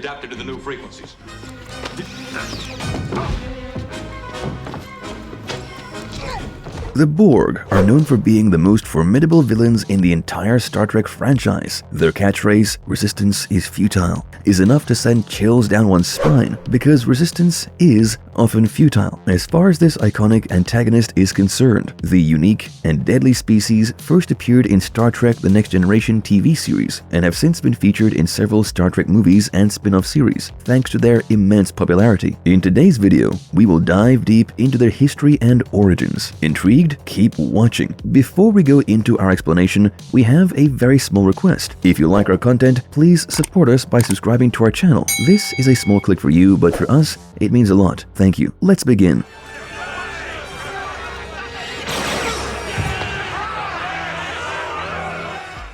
Adapted to the new frequencies. The Borg are known for being the most formidable villains in the entire Star Trek franchise. Their catchphrase, "Resistance is futile," is enough to send chills down one's spine, because resistance is often futile. As far as this iconic antagonist is concerned, the unique and deadly species first appeared in Star Trek The Next Generation TV series and have since been featured in several Star Trek movies and spin-off series, thanks to their immense popularity. In today's video, we will dive deep into their history and origins. Intrigued? Keep watching. Before we go into our explanation, we have a very small request. If you like our content, please support us by subscribing to our channel. This is a small click for you, but for us, it means a lot. Thank you. Let's begin.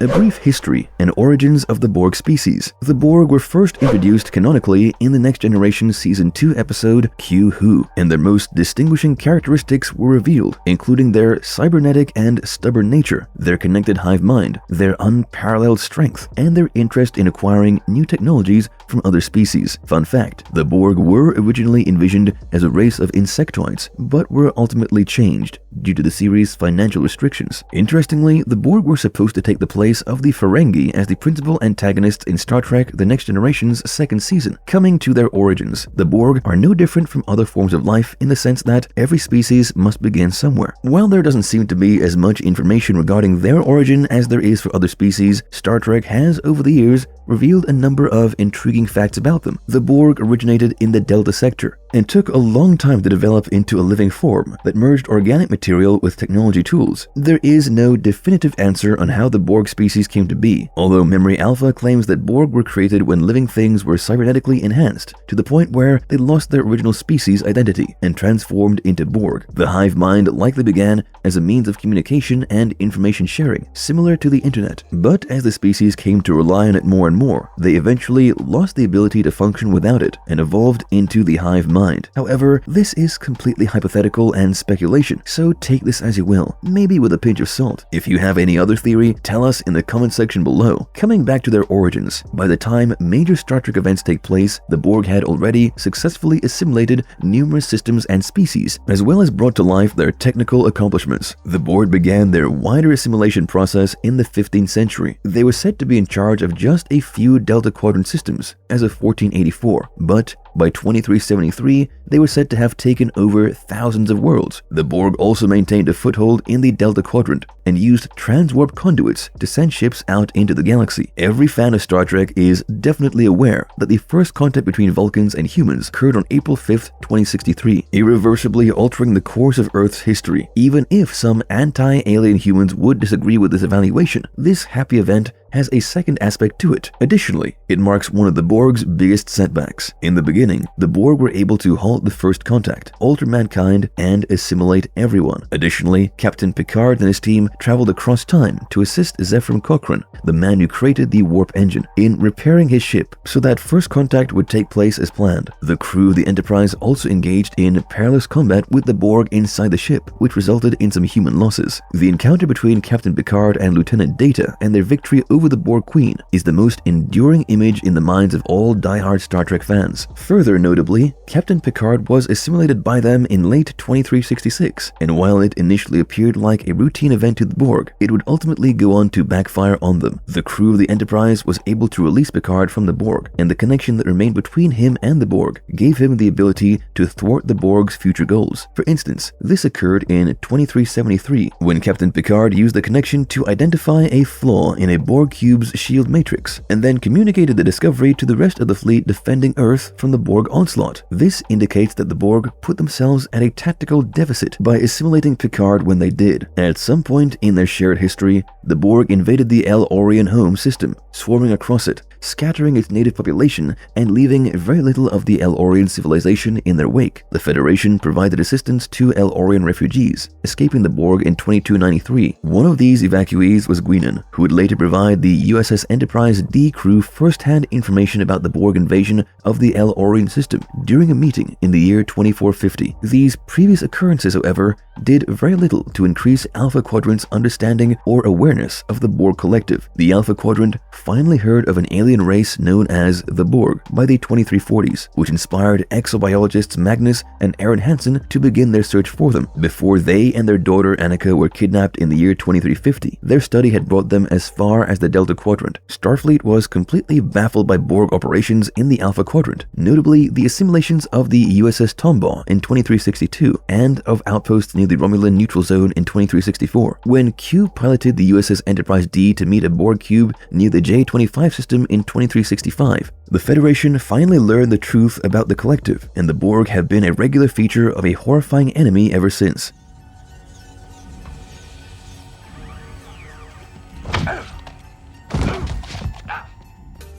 A brief history and origins of the Borg species. The Borg were first introduced canonically in the Next Generation Season 2 episode Q Who, and their most distinguishing characteristics were revealed, including their cybernetic and stubborn nature, their connected hive mind, their unparalleled strength, and their interest in acquiring new technologies from other species. Fun fact, the Borg were originally envisioned as a race of insectoids, but were ultimately changed due to the series' financial restrictions. Interestingly, the Borg were supposed to take the place of the Ferengi as the principal antagonists in Star Trek The Next Generation's second season. Coming to their origins, the Borg are no different from other forms of life in the sense that every species must begin somewhere. While there doesn't seem to be as much information regarding their origin as there is for other species, Star Trek has, over the years, revealed a number of intriguing facts about them. The Borg originated in the Delta Sector and took a long time to develop into a living form that merged organic material with technology tools. There is no definitive answer on how the Borg species came to be, although Memory Alpha claims that Borg were created when living things were cybernetically enhanced to the point where they lost their original species identity and transformed into Borg. The hive mind likely began as a means of communication and information sharing, similar to the internet, but as the species came to rely on it more and more, they eventually lost the ability to function without it and evolved into the hive mind. However, this is completely hypothetical and speculation, so take this as you will, maybe with a pinch of salt. If you have any other theory, tell us in the comment section below. Coming back to their origins, by the time major Star Trek events take place, the Borg had already successfully assimilated numerous systems and species, as well as brought to life their technical accomplishments. The Borg began their wider assimilation process in the 15th century. They were said to be in charge of just a few Delta Quadrant systems as of 1484, but by 2373, they were said to have taken over thousands of worlds. The Borg also maintained a foothold in the Delta Quadrant and used transwarp conduits to send ships out into the galaxy. Every fan of Star Trek is definitely aware that the first contact between Vulcans and humans occurred on April 5th, 2063, irreversibly altering the course of Earth's history. Even if some anti-alien humans would disagree with this evaluation, this happy event has a second aspect to it. Additionally, it marks one of the Borg's biggest setbacks. In the beginning, the Borg were able to halt the first contact, alter mankind, and assimilate everyone. Additionally, Captain Picard and his team traveled across time to assist Zefram Cochrane, the man who created the warp engine, in repairing his ship so that first contact would take place as planned. The crew of the Enterprise also engaged in perilous combat with the Borg inside the ship, which resulted in some human losses. The encounter between Captain Picard and Lieutenant Data and their victory over the Borg Queen is the most enduring image in the minds of all die-hard Star Trek fans. Further notably, Captain Picard was assimilated by them in late 2366, and while it initially appeared like a routine event to the Borg, it would ultimately go on to backfire on them. The crew of the Enterprise was able to release Picard from the Borg, and the connection that remained between him and the Borg gave him the ability to thwart the Borg's future goals. For instance, this occurred in 2373, when Captain Picard used the connection to identify a flaw in a Borg cube's shield matrix, and then communicated the discovery to the rest of the fleet defending Earth from the Borg onslaught. This indicates that the Borg put themselves at a tactical deficit by assimilating Picard when they did. At some point in their shared history, the Borg invaded the El-Orion home system, swarming across it, scattering its native population and leaving very little of the El-Orion civilization in their wake. The Federation provided assistance to El-Orion refugees, escaping the Borg in 2293. One of these evacuees was Guinan, who would later provide the USS Enterprise D crew first-hand information about the Borg invasion of the El-Orion system during a meeting in the year 2450. These previous occurrences, however, did very little to increase Alpha Quadrant's understanding or awareness of the Borg collective. The Alpha Quadrant finally heard of an alien alien race known as the Borg by the 2340s, which inspired exobiologists Magnus and Aaron Hansen to begin their search for them. Before they and their daughter Annika were kidnapped in the year 2350, their study had brought them as far as the Delta Quadrant. Starfleet was completely baffled by Borg operations in the Alpha Quadrant, notably the assimilations of the USS Tombaugh in 2362 and of outposts near the Romulan neutral zone in 2364. When Q piloted the USS Enterprise D to meet a Borg cube near the J25 system in 2365, the Federation finally learned the truth about the collective, and the Borg have been a regular feature of a horrifying enemy ever since.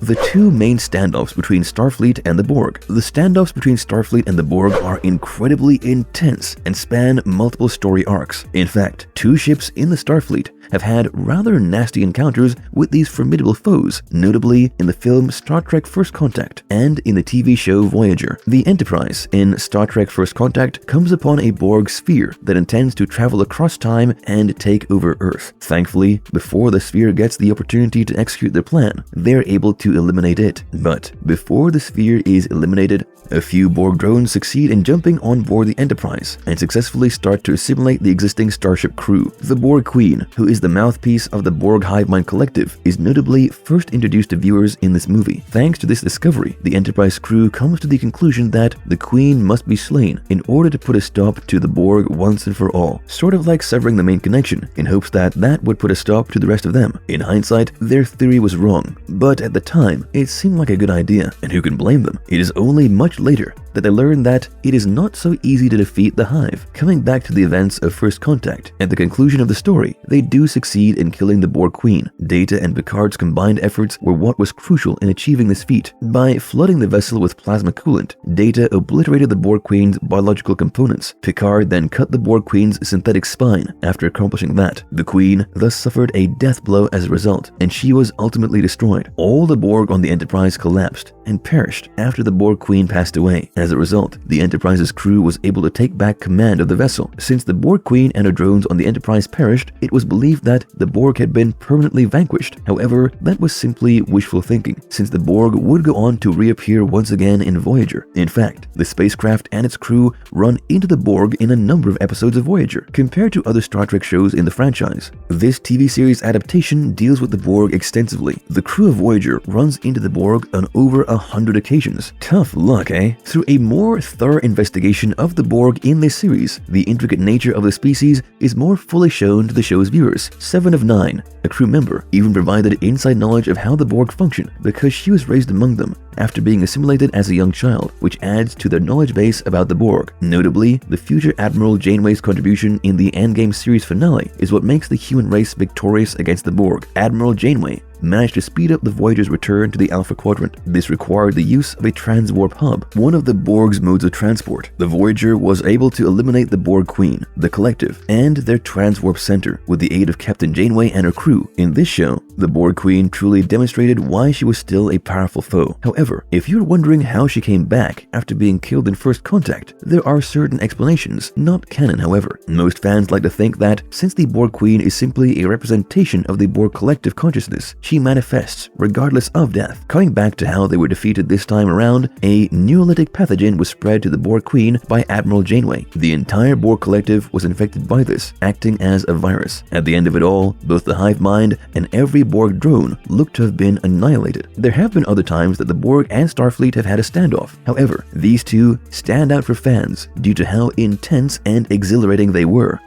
The two main standoffs between Starfleet and the Borg. The standoffs between Starfleet and the Borg are incredibly intense and span multiple story arcs. In fact, two ships in the Starfleet have had rather nasty encounters with these formidable foes, notably in the film Star Trek First Contact and in the TV show Voyager. The Enterprise in Star Trek First Contact comes upon a Borg sphere that intends to travel across time and take over Earth. Thankfully, before the sphere gets the opportunity to execute their plan, they're able to eliminate it. But before the sphere is eliminated, a few Borg drones succeed in jumping on board the Enterprise and successfully start to assimilate the existing starship crew. The Borg Queen, who is the mouthpiece of the Borg hive mind collective, is notably first introduced to viewers in this movie. Thanks to this discovery, the Enterprise crew comes to the conclusion that the Queen must be slain in order to put a stop to the Borg once and for all, sort of like severing the main connection, in hopes that that would put a stop to the rest of them. In hindsight, their theory was wrong, but at the time, it seemed like a good idea, and who can blame them? It is only much later that they learn that it is not so easy to defeat the Hive. Coming back to the events of First Contact, at the conclusion of the story, they do succeed in killing the Borg Queen. Data and Picard's combined efforts were what was crucial in achieving this feat. By flooding the vessel with plasma coolant, Data obliterated the Borg Queen's biological components. Picard then cut the Borg Queen's synthetic spine. After accomplishing that, the Queen thus suffered a death blow as a result, and she was ultimately destroyed. All the Borg on the Enterprise collapsed and perished after the Borg Queen passed away. As a result, the Enterprise's crew was able to take back command of the vessel. Since the Borg Queen and her drones on the Enterprise perished, it was believed that the Borg had been permanently vanquished. However, that was simply wishful thinking, since the Borg would go on to reappear once again in Voyager. In fact, the spacecraft and its crew run into the Borg in a number of episodes of Voyager, compared to other Star Trek shows in the franchise. This TV series adaptation deals with the Borg extensively. The crew of Voyager runs into the Borg on over 100 occasions. Tough luck, eh? Through a more thorough investigation of the Borg in this series, the intricate nature of the species is more fully shown to the show's viewers. 7 of 9, a crew member, even provided inside knowledge of how the Borg function because she was raised among them after being assimilated as a young child, which adds to their knowledge base about the Borg. Notably, the future Admiral Janeway's contribution in the Endgame series finale is what makes the human race victorious against the Borg. Admiral Janeway managed to speed up the Voyager's return to the Alpha Quadrant. This required the use of a transwarp hub, one of the Borg's modes of transport. The Voyager was able to eliminate the Borg Queen, the Collective, and their transwarp center with the aid of Captain Janeway and her crew. In this show, the Borg Queen truly demonstrated why she was still a powerful foe. However, if you're wondering how she came back after being killed in First Contact, there are certain explanations, not canon however. Most fans like to think that since the Borg Queen is simply a representation of the Borg Collective consciousness, she manifests regardless of death. Coming back to how they were defeated this time around, a neurolytic pathogen was spread to the Borg Queen by Admiral Janeway. The entire Borg Collective was infected by this, acting as a virus. At the end of it all, both the hive mind and every Borg drone looked to have been annihilated. There have been other times that the Borg and Starfleet have had a standoff. However, these two stand out for fans due to how intense and exhilarating they were.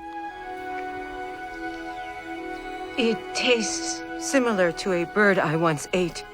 It tastes similar to a bird I once ate.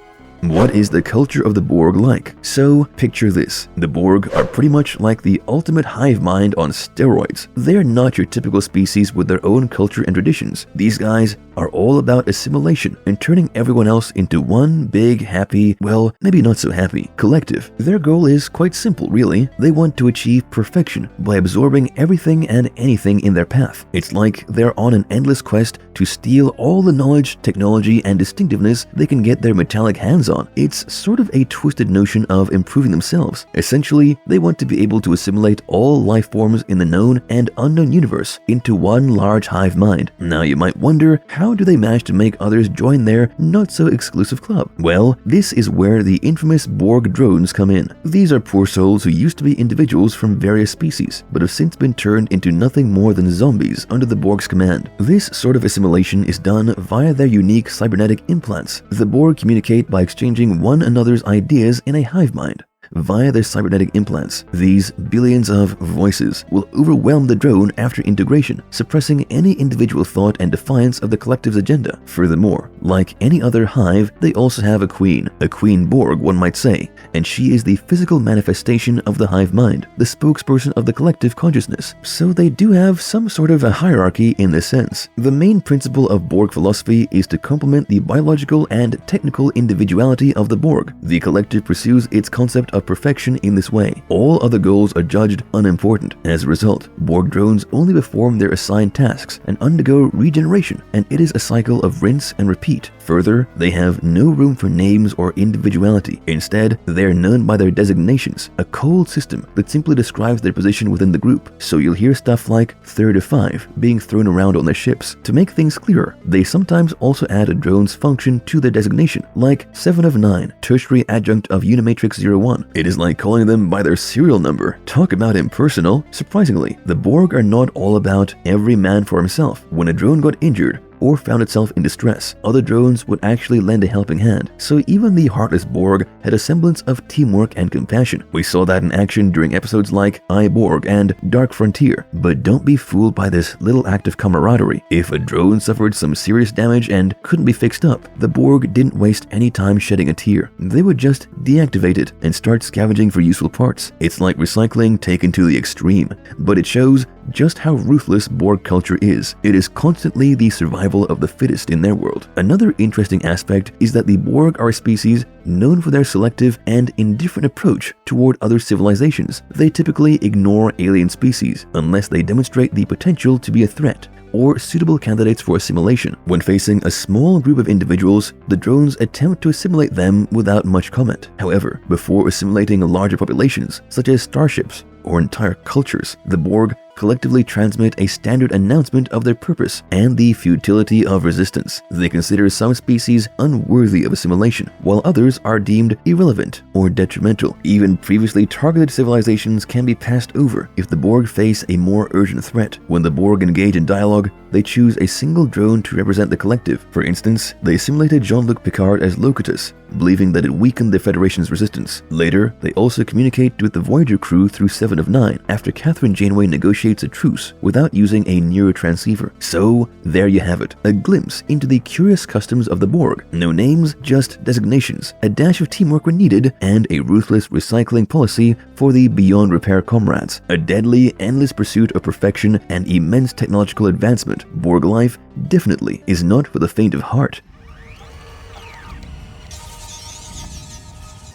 What is the culture of the Borg like? So, picture this. The Borg are pretty much like the ultimate hive mind on steroids. They're not your typical species with their own culture and traditions. These guys are all about assimilation and turning everyone else into one big, happy, well, maybe not so happy, collective. Their goal is quite simple, really. They want to achieve perfection by absorbing everything and anything in their path. It's like they're on an endless quest to steal all the knowledge, technology, and distinctiveness they can get their metallic hands on. It's sort of a twisted notion of improving themselves. Essentially, they want to be able to assimilate all life forms in the known and unknown universe into one large hive mind. Now you might wonder, how do they manage to make others join their not-so-exclusive club? Well, this is where the infamous Borg drones come in. These are poor souls who used to be individuals from various species, but have since been turned into nothing more than zombies under the Borg's command. This sort of assimilation is done via their unique cybernetic implants. The Borg communicate by exchanging one another's ideas in a hive mind. Via their cybernetic implants, these billions of voices will overwhelm the drone after integration, suppressing any individual thought and defiance of the collective's agenda. Furthermore, like any other hive, they also have a queen Borg, one might say, and she is the physical manifestation of the hive mind, the spokesperson of the collective consciousness. So they do have some sort of a hierarchy in this sense. The main principle of Borg philosophy is to complement the biological and technical individuality of the Borg. The collective pursues its concept of perfection in this way. All other goals are judged unimportant. As a result, Borg drones only perform their assigned tasks and undergo regeneration, and it is a cycle of rinse and repeat. Further, they have no room for names or individuality. Instead, they are known by their designations, a cold system that simply describes their position within the group. So you'll hear stuff like third of 5 being thrown around on their ships. To make things clearer, they sometimes also add a drone's function to their designation, like 7 of 9, tertiary adjunct of Unimatrix 01. It is like calling them by their serial number. Talk about impersonal. Surprisingly, the Borg are not all about every man for himself. When a drone got injured or found itself in distress, other drones would actually lend a helping hand. So even the heartless Borg had a semblance of teamwork and compassion. We saw that in action during episodes like I, Borg and Dark Frontier. But don't be fooled by this little act of camaraderie. If a drone suffered some serious damage and couldn't be fixed up, the Borg didn't waste any time shedding a tear. They would just deactivate it and start scavenging for useful parts. It's like recycling taken to the extreme, but it shows just how ruthless Borg culture is. It is constantly the survival of the fittest in their world. Another interesting aspect is that the Borg are a species known for their selective and indifferent approach toward other civilizations. They typically ignore alien species unless they demonstrate the potential to be a threat or suitable candidates for assimilation. When facing a small group of individuals, the drones attempt to assimilate them without much comment. However, before assimilating larger populations, such as starships or entire cultures, the Borg collectively transmit a standard announcement of their purpose and the futility of resistance. They consider some species unworthy of assimilation, while others are deemed irrelevant or detrimental. Even previously targeted civilizations can be passed over if the Borg face a more urgent threat. When the Borg engage in dialogue, they choose a single drone to represent the collective. For instance, they assimilated Jean-Luc Picard as Locutus, believing that it weakened the Federation's resistance. Later, they also communicate with the Voyager crew through 7 of 9 after Catherine Janeway negotiates a truce without using a neurotransceiver. So, there you have it, a glimpse into the curious customs of the Borg. No names, just designations, a dash of teamwork when needed, and a ruthless recycling policy for the beyond repair comrades. A deadly, endless pursuit of perfection and immense technological advancement. Borg life definitely is not for the faint of heart.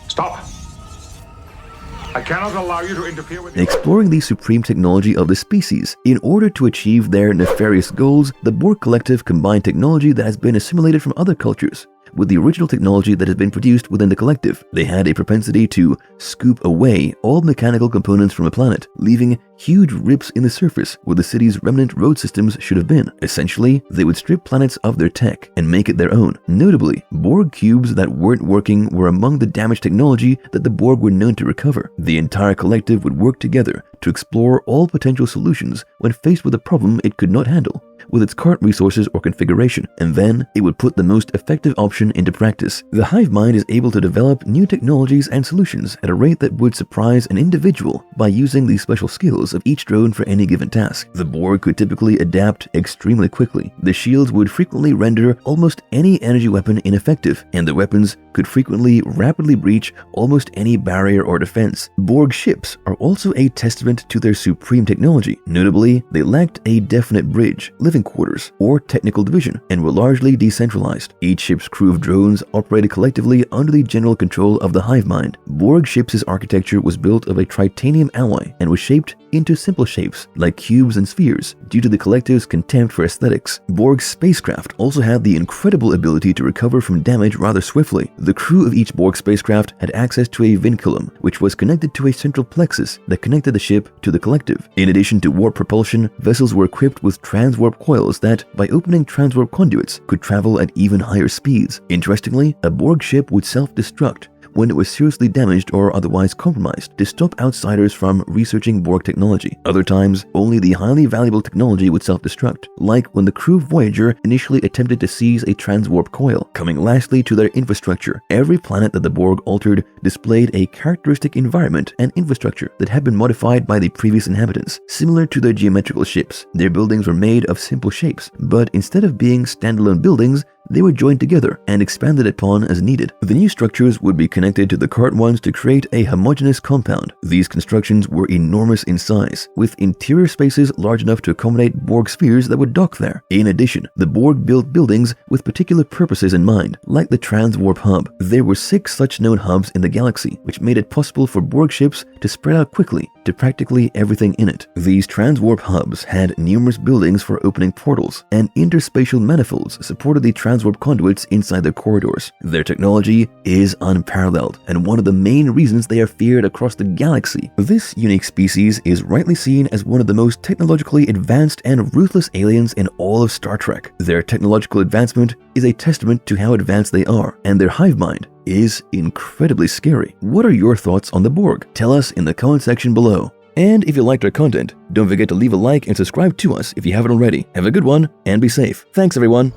Stop! I cannot allow you to interfere with... Exploring the supreme technology of the species. In order to achieve their nefarious goals, the Borg Collective combined technology that has been assimilated from other cultures with the original technology that has been produced within the collective. They had a propensity to scoop away all mechanical components from a planet, leaving huge rips in the surface where the city's remnant road systems should have been. Essentially, they would strip planets of their tech and make it their own. Notably, Borg cubes that weren't working were among the damaged technology that the Borg were known to recover. The entire collective would work together to explore all potential solutions when faced with a problem it could not handle with its current resources or configuration, and then it would put the most effective option into practice. The hive mind is able to develop new technologies and solutions at a rate that would surprise an individual by using the special skills of each drone for any given task. The Borg could typically adapt extremely quickly. The shields would frequently render almost any energy weapon ineffective, and the weapons could frequently rapidly breach almost any barrier or defense. Borg ships are also a testament to their supreme technology. Notably, they lacked a definite bridge, living quarters, or technical division, and were largely decentralized. Each ship's crew of drones operated collectively under the general control of the hive mind. Borg ships' architecture was built of a titanium alloy and was shaped into simple shapes like cubes and spheres due to the collective's contempt for aesthetics. Borg's spacecraft also had the incredible ability to recover from damage rather swiftly. The crew of each Borg spacecraft had access to a vinculum, which was connected to a central plexus that connected the ship to the collective. In addition to warp propulsion, vessels were equipped with transwarp coils that, by opening transwarp conduits, could travel at even higher speeds. Interestingly, a Borg ship would self-destruct when it was seriously damaged or otherwise compromised to stop outsiders from researching Borg technology. Other times, only the highly valuable technology would self-destruct, like when the crew of Voyager initially attempted to seize a transwarp coil. Coming lastly to their infrastructure, every planet that the Borg altered displayed a characteristic environment and infrastructure that had been modified by the previous inhabitants. Similar to their geometrical ships, their buildings were made of simple shapes, but instead of being standalone buildings, they were joined together and expanded upon as needed. The new structures would be connected to the current ones to create a homogeneous compound. These constructions were enormous in size, with interior spaces large enough to accommodate Borg spheres that would dock there. In addition, the Borg built buildings with particular purposes in mind, like the Transwarp Hub. There were 6 such known hubs in the galaxy, which made it possible for Borg ships to spread out quickly to practically everything in it. These transwarp hubs had numerous buildings for opening portals, and interspatial manifolds supported the transwarp conduits inside their corridors. Their technology is unparalleled, and one of the main reasons they are feared across the galaxy. This unique species is rightly seen as one of the most technologically advanced and ruthless aliens in all of Star Trek. Their technological advancement is a testament to how advanced they are, and their hive mind is incredibly scary. What are your thoughts on the Borg? Tell us in the comment section below. And if you liked our content, don't forget to leave a like and subscribe to us if you haven't already. Have a good one and be safe. Thanks everyone.